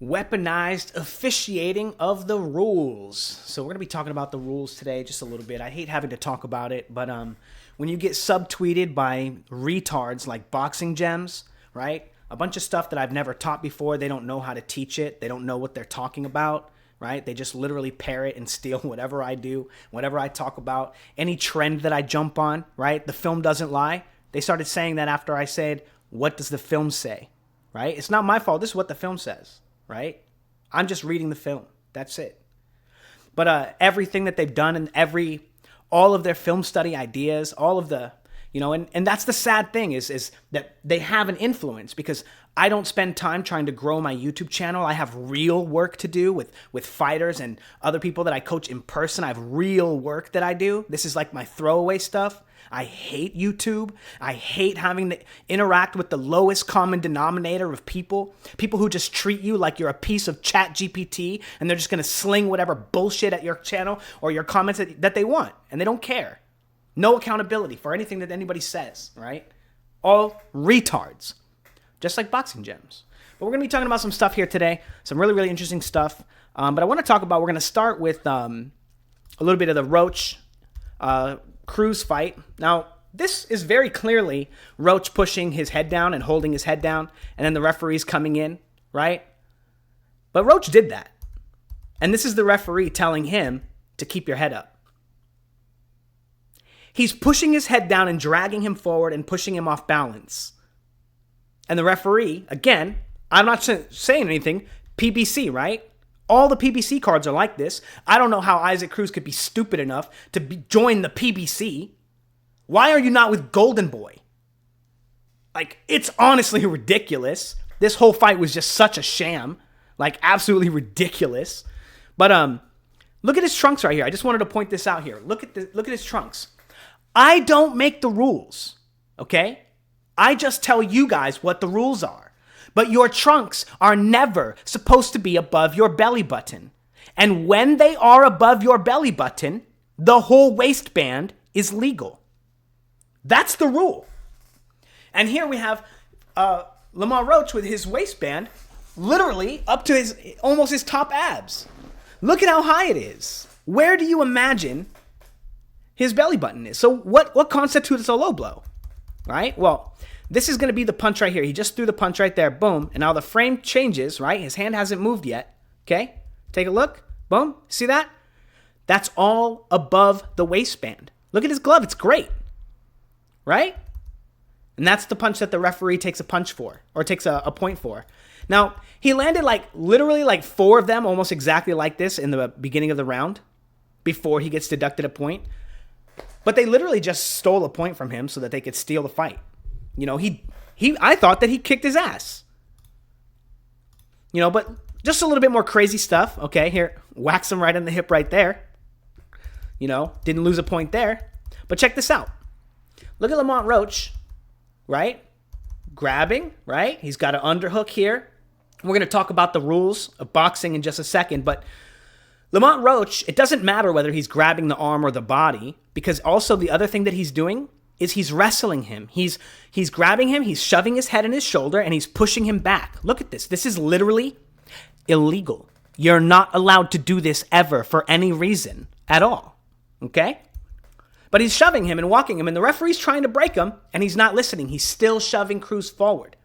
Weaponized officiating of the rules. So we're going to be talking about the rules today just a little bit. I hate having to talk about it, but when you get subtweeted by retards like Boxing Gems, right? A bunch of stuff that I've never taught before. They don't know how to teach it. They don't know what they're talking about, right? They just literally parrot and steal whatever I do, whatever I talk about, any trend that I jump on, right? The film doesn't lie. They started saying that after I said, what does the film say, right? It's not my fault. This is what the film says. Right? I'm just reading the film. That's it. But everything that they've done and all of their film study ideas, all of the, and that's the sad thing is that they have an influence because I don't spend time trying to grow my YouTube channel. I have real work to do with fighters and other people that I coach in person. I have real work that I do. This is like my throwaway stuff. I hate YouTube. I hate having to interact with the lowest common denominator of people who just treat you like you're a piece of chat GPT and they're just going to sling whatever bullshit at your channel or your comments that they want. And they don't care. No accountability for anything that anybody says, right? All retards, just like Boxing Gems. But we're going to be talking about some stuff here today, some really, really interesting stuff. But I want to talk about, we're going to start with a little bit of the Roach Cruz fight. Now, this is very clearly Roach pushing his head down and holding his head down, and then the referee's coming in, right? But Roach did that. And this is the referee telling him to keep your head up. He's pushing his head down and dragging him forward and pushing him off balance. And the referee, again, I'm not saying anything, PBC, right? All the PBC cards are like this. I don't know how Isaac Cruz could be stupid enough to join the PBC. Why are you not with Golden Boy? Like, it's honestly ridiculous. This whole fight was just such a sham. Like, absolutely ridiculous. But look at his trunks right here. I just wanted to point this out here. Look at his trunks. I don't make the rules, okay? I just tell you guys what the rules are. But your trunks are never supposed to be above your belly button. And when they are above your belly button, the whole waistband is legal. That's the rule. And here we have Lamar Roach with his waistband literally up to almost his top abs. Look at how high it is. Where do you imagine his belly button is? So what constitutes a low blow? Right? Well, this is going to be the punch right here. He just threw the punch right there. Boom. And now the frame changes, right? His hand hasn't moved yet. Okay? Take a look. Boom. See that? That's all above the waistband. Look at his glove. It's great. Right? And that's the punch that the referee takes a punch for, or takes a point for. Now, he landed literally 4 of them almost exactly like this in the beginning of the round before he gets deducted a point. But they literally just stole a point from him so that they could steal the fight. I thought that he kicked his ass. But just a little bit more crazy stuff. Okay, here, whacks him right in the hip right there. Didn't lose a point there. But check this out. Look at Lamont Roach, right? Grabbing, right? He's got an underhook here. We're going to talk about the rules of boxing in just a second, but Lamont Roach, it doesn't matter whether he's grabbing the arm or the body, because also the other thing that he's doing is he's wrestling him. He's grabbing him, he's shoving his head in his shoulder, and he's pushing him back. Look at this. This is literally illegal. You're not allowed to do this ever for any reason at all. Okay? But he's shoving him and walking him, and the referee's trying to break him, and he's not listening. He's still shoving Cruz forward.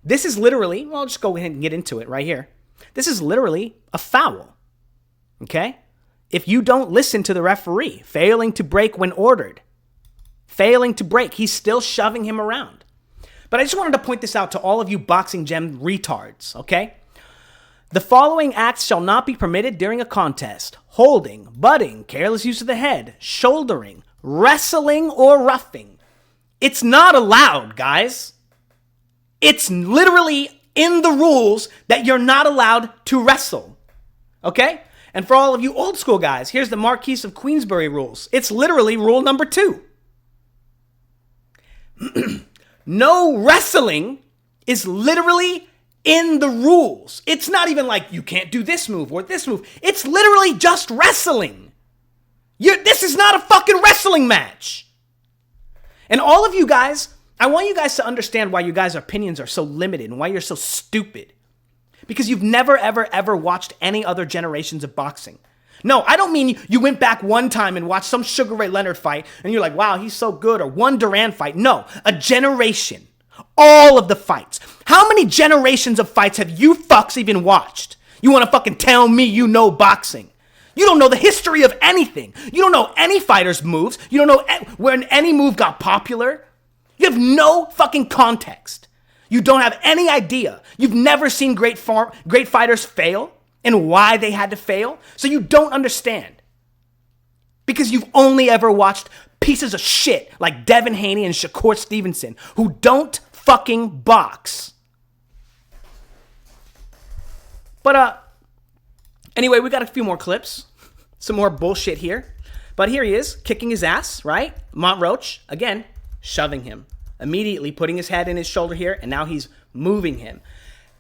This is literally, well, I'll just go ahead and get into it right here. This is literally a foul. Okay? If you don't listen to the referee, failing to break when ordered, failing to break, he's still shoving him around. But I just wanted to point this out to all of you Boxing Gem retards, okay? The following acts shall not be permitted during a contest: holding, butting, careless use of the head, shouldering, wrestling, or roughing. It's not allowed, guys. It's literally in the rules that you're not allowed to wrestle, okay? And for all of you old school guys, here's the Marquise of Queensberry rules. It's literally rule number 2. No wrestling is literally in the rules. It's not even like you can't do this move or this move. It's literally just wrestling. This is not a fucking wrestling match. And all of you guys, I want you guys to understand why you guys' opinions are so limited and why you're so stupid. Because you've never, ever, ever watched any other generations of boxing. No, I don't mean you went back one time and watched some Sugar Ray Leonard fight and you're like, wow, he's so good, or one Duran fight. No, a generation. All of the fights. How many generations of fights have you fucks even watched? You want to fucking tell me you know boxing? You don't know the history of anything. You don't know any fighters' moves. You don't know when any move got popular. You have no fucking context. You don't have any idea. You've never seen great fighters fail and why they had to fail. So you don't understand. Because you've only ever watched pieces of shit like Devin Haney and Shakur Stevenson who don't fucking box. But anyway, we got a few more clips. Some more bullshit here. But here he is, kicking his ass, right? Roach, again, shoving him. Immediately putting his head in his shoulder here, and now he's moving him.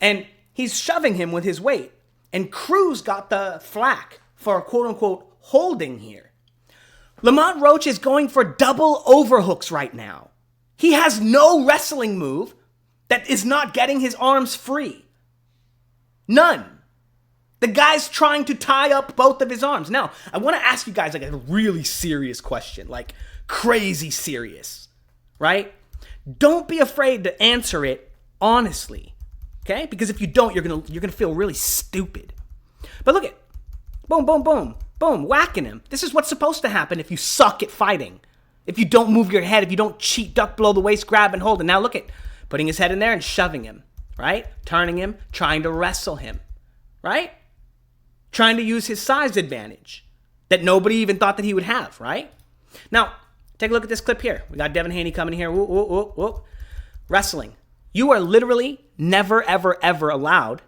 And he's shoving him with his weight. And Cruz got the flack for quote-unquote holding here. Lamont Roach is going for double overhooks right now. He has no wrestling move that is not getting his arms free. None. The guy's trying to tie up both of his arms. Now, I want to ask you guys like a really serious question, like crazy serious, right? Don't be afraid to answer it honestly, okay? Because if you don't, you're gonna feel really stupid. But look at, boom, boom, boom, boom, whacking him. This is what's supposed to happen if you suck at fighting. If you don't move your head, if you don't cheat, duck below the waist, grab and hold. And now look at, putting his head in there and shoving him, right? Turning him, trying to wrestle him, right? Trying to use his size advantage that nobody even thought that he would have, right? Now, take a look at this clip here. We got Devin Haney coming here. Whoop, whoop, whoop, whoop. Wrestling. You are literally never, ever, ever allowed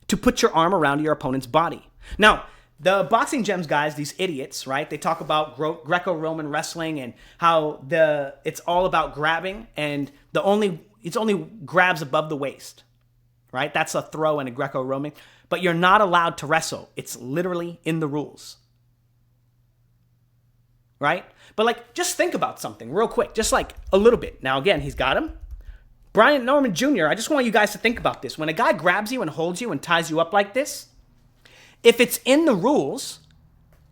to put your arm around your opponent's body. Now, the Boxing Gems guys, these idiots, right? They talk about Greco-Roman wrestling and how it's all about grabbing and it's only grabs above the waist, right? That's a throw in a Greco-Roman. But you're not allowed to wrestle. It's literally in the rules. Right? But like, just think about something real quick. Just like a little bit. Now again, he's got him. Brian Norman Jr., I just want you guys to think about this. When a guy grabs you and holds you and ties you up like this, if it's in the rules,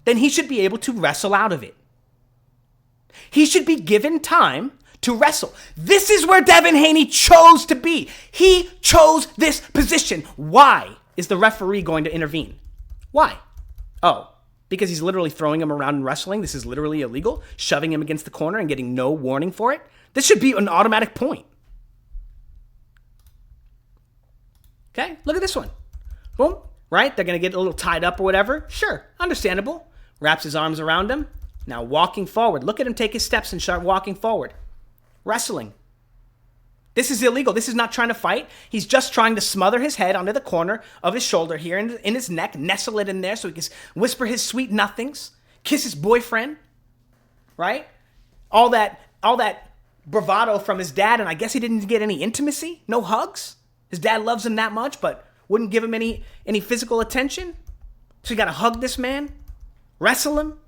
then he should be able to wrestle out of it. He should be given time to wrestle. This is where Devin Haney chose to be. He chose this position. Why is the referee going to intervene? Why? Oh, because he's literally throwing him around and wrestling. This is literally illegal. Shoving him against the corner and getting no warning for it. This should be an automatic point. Okay, look at this one. Boom, right? They're going to get a little tied up or whatever. Sure, understandable. Wraps his arms around him. Now walking forward. Look at him take his steps and start walking forward. Wrestling. This is illegal. This is not trying to fight. He's just trying to smother his head onto the corner of his shoulder here in his neck, nestle it in there so he can whisper his sweet nothings, kiss his boyfriend, right? All that bravado from his dad, and I guess he didn't get any intimacy, no hugs. His dad loves him that much, but wouldn't give him any physical attention. So you got to hug this man, wrestle him.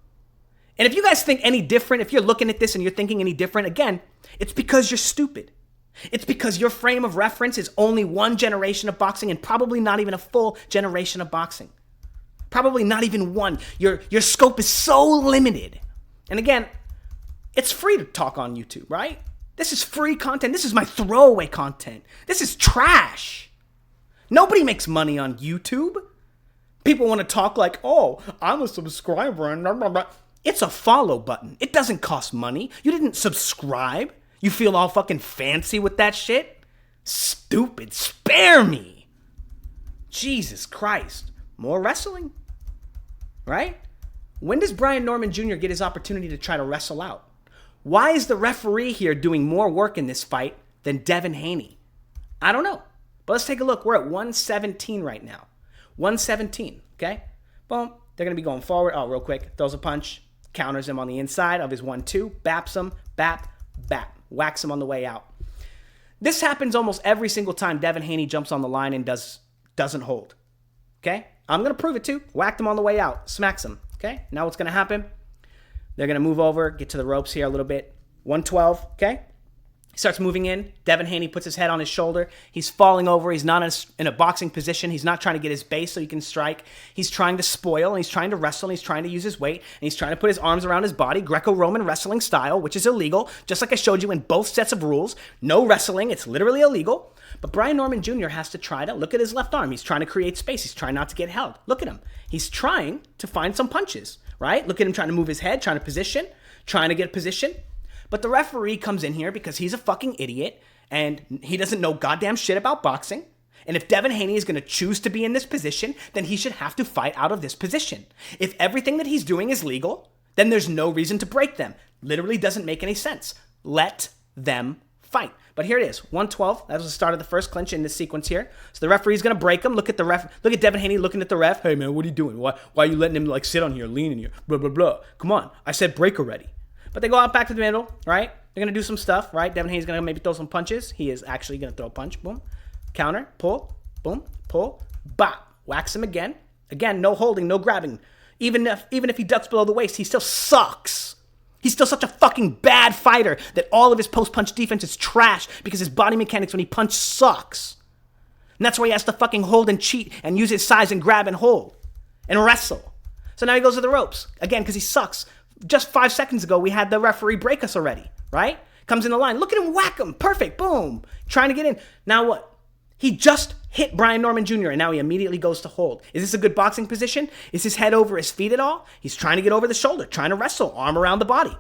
And if you guys think any different, if you're looking at this and you're thinking any different, again, it's because you're stupid. It's because your frame of reference is only one generation of boxing and probably not even a full generation of boxing. Probably not even one. Your scope is so limited. And again, it's free to talk on YouTube, right? This is free content. This is my throwaway content. This is trash. Nobody makes money on YouTube. People want to talk like, oh, I'm a subscriber and blah, blah, blah. It's a follow button. It doesn't cost money. You didn't subscribe. You feel all fucking fancy with that shit? Stupid. Spare me. Jesus Christ. More wrestling. Right? When does Brian Norman Jr. get his opportunity to try to wrestle out? Why is the referee here doing more work in this fight than Devin Haney? I don't know. But let's take a look. We're at 117 right now. 117. Okay? Boom. They're going to be going forward. Oh, real quick. Throws a punch. Counters him on the inside of his 1-2. Baps him. Bap. Bap. Whacks him on the way out. This happens almost every single time Devin Haney jumps on the line and doesn't hold. Okay? I'm going to prove it too. Whacked him on the way out. Smacks him. Okay? Now what's going to happen? They're going to move over, get to the ropes here a little bit. 112. Okay? He starts moving in. Devin Haney puts his head on his shoulder. He's falling over. He's not in a boxing position. He's not trying to get his base so he can strike. He's trying to spoil, and he's trying to wrestle, and he's trying to use his weight, and he's trying to put his arms around his body, Greco-Roman wrestling style, which is illegal, just like I showed you in both sets of rules. No wrestling. It's literally illegal. But Brian Norman Jr. has to try to look at his left arm. He's trying to create space. He's trying not to get held. Look at him. He's trying to find some punches, right? Look at him trying to move his head, trying to position, trying to get position. But the referee comes in here because he's a fucking idiot and he doesn't know goddamn shit about boxing. And if Devin Haney is going to choose to be in this position, then he should have to fight out of this position. If everything that he's doing is legal, then there's no reason to break them. Literally doesn't make any sense. Let them fight. But here it is, 112. That was the start of the first clinch in this sequence here. So the referee's going to break him. Look at Devin Haney looking at the ref. Hey, man, what are you doing? Why are you letting him, like, sit on here, leaning here? Blah, blah, blah. Come on. I said break already. But they go out back to the middle, right? They're going to do some stuff, right? Devin Haney's going to maybe throw some punches. He is actually going to throw a punch. Boom. Counter. Pull. Boom. Pull. Bop. Wax him again. Again, no holding, no grabbing. Even if he ducks below the waist, he still sucks. He's still such a fucking bad fighter that all of his post-punch defense is trash because his body mechanics when he punches sucks. And that's why he has to fucking hold and cheat and use his size and grab and hold and wrestle. So now he goes to the ropes. Again, because he sucks. Just 5 seconds ago, we had the referee break us already, right? Comes in the line. Look at him whack him. Perfect. Boom. Trying to get in. Now what? He just hit Brian Norman Jr. and now he immediately goes to hold. Is this a good boxing position? Is his head over his feet at all? He's trying to get over the shoulder, trying to wrestle, arm around the body.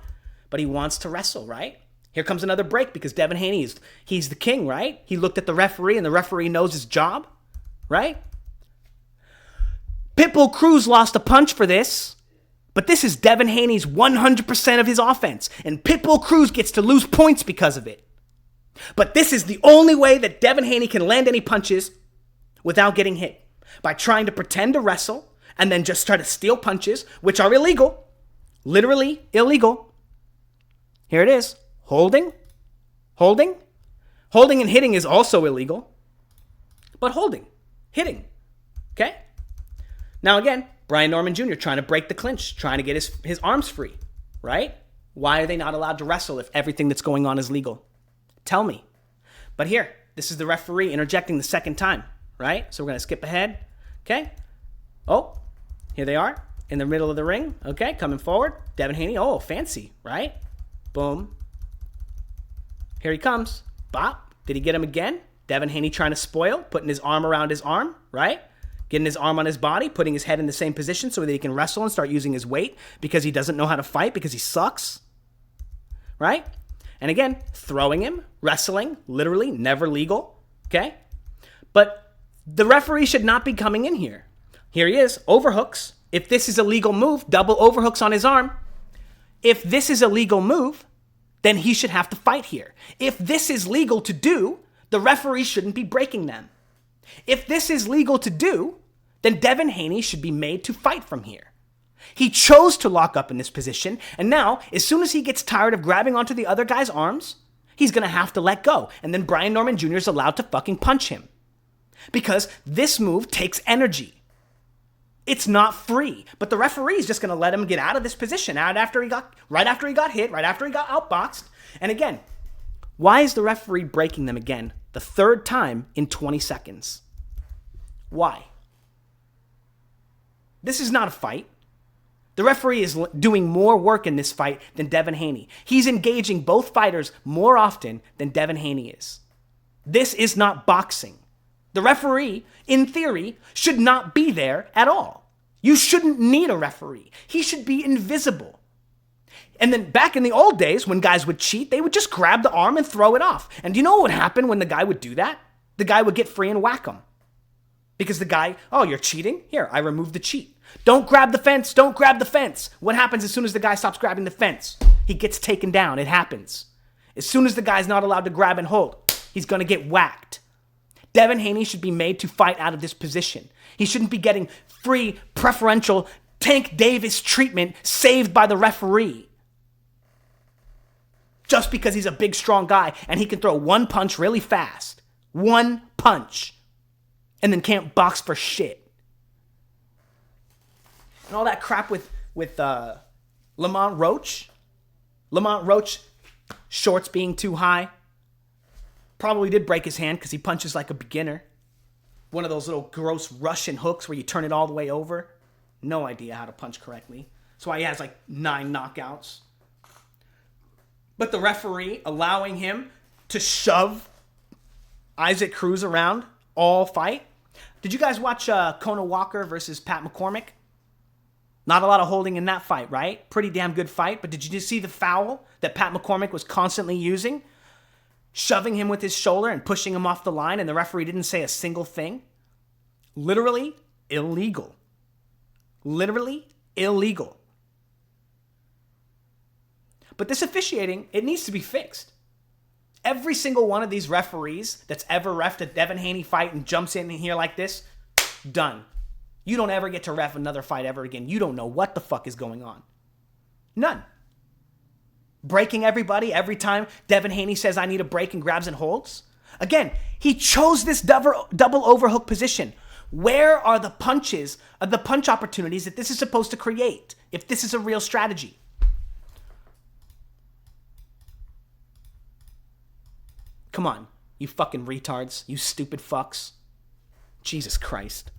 But he wants to wrestle, right? Here comes another break because Devin Haney he's the king, right? He looked at the referee and the referee knows his job, right? Pitbull Cruz lost a punch for this. But this is Devin Haney's 100% of his offense. And Pitbull Cruz gets to lose points because of it. But this is the only way that Devin Haney can land any punches without getting hit. By trying to pretend to wrestle and then just try to steal punches, which are illegal. Literally illegal. Here it is. Holding. Holding. Holding and hitting is also illegal. But holding. Hitting. Okay? Now again, Brian Norman Jr. trying to break the clinch, trying to get his arms free, right? Why are they not allowed to wrestle if everything that's going on is legal? Tell me. But here, this is the referee interjecting the second time, right? So we're going to skip ahead, okay? Oh, here they are in the middle of the ring, okay? Coming forward, Devin Haney, oh, fancy, right? Boom. Here he comes. Bop. Did he get him again? Devin Haney trying to spoil, putting his arm around his arm, right? Getting his arm on his body, putting his head in the same position so that he can wrestle and start using his weight because he doesn't know how to fight because he sucks. Right? And again, throwing him, wrestling, literally never legal. Okay? But the referee should not be coming in here. Here he is, overhooks. If this is a legal move, double overhooks on his arm. If this is a legal move, then he should have to fight here. If this is legal to do, the referee shouldn't be breaking them. If this is legal to do, then Devin Haney should be made to fight from here. He chose to lock up in this position, and now, as soon as he gets tired of grabbing onto the other guy's arms, he's going to have to let go, and then Brian Norman Jr. is allowed to fucking punch him. Because this move takes energy. It's not free, but the referee is just going to let him get out of this position right after he got hit, right after he got outboxed. And again, why is the referee breaking them again the third time in 20 seconds? Why? This is not a fight. The referee is doing more work in this fight than Devin Haney. He's engaging both fighters more often than Devin Haney is. This is not boxing. The referee, in theory, should not be there at all. You shouldn't need a referee. He should be invisible. And then back in the old days, when guys would cheat, they would just grab the arm and throw it off. And do you know what would happen when the guy would do that? The guy would get free and whack him. Because the guy, oh, you're cheating? Here, I removed the cheat. Don't grab the fence. Don't grab the fence. What happens as soon as the guy stops grabbing the fence? He gets taken down. It happens. As soon as the guy's not allowed to grab and hold, he's going to get whacked. Devin Haney should be made to fight out of this position. He shouldn't be getting free, preferential Tank Davis treatment saved by the referee. Just because he's a big, strong guy and he can throw one punch really fast. One punch. And then can't box for shit. And all that crap with Lamont Roach. Lamont Roach, shorts being too high. Probably did break his hand because he punches like a beginner. One of those little gross Russian hooks where you turn it all the way over. No idea how to punch correctly. That's why he has like 9 knockouts. But the referee allowing him to shove Isaac Cruz around all fight. Did you guys watch Conor Walker versus Pat McCormick? Not a lot of holding in that fight, right? Pretty damn good fight. But did you just see the foul that Pat McCormick was constantly using? Shoving him with his shoulder and pushing him off the line, and the referee didn't say a single thing? Literally illegal. Literally illegal. But this officiating, it needs to be fixed. Every single one of these referees that's ever reffed a Devin Haney fight and jumps in here like this, done. You don't ever get to ref another fight ever again. You don't know what the fuck is going on. None. Breaking everybody every time Devin Haney says, I need a break, and grabs and holds. Again, he chose this double overhook position. Where are the punches, the punch opportunities that this is supposed to create if this is a real strategy? Come on, you fucking retards, you stupid fucks. Jesus Christ.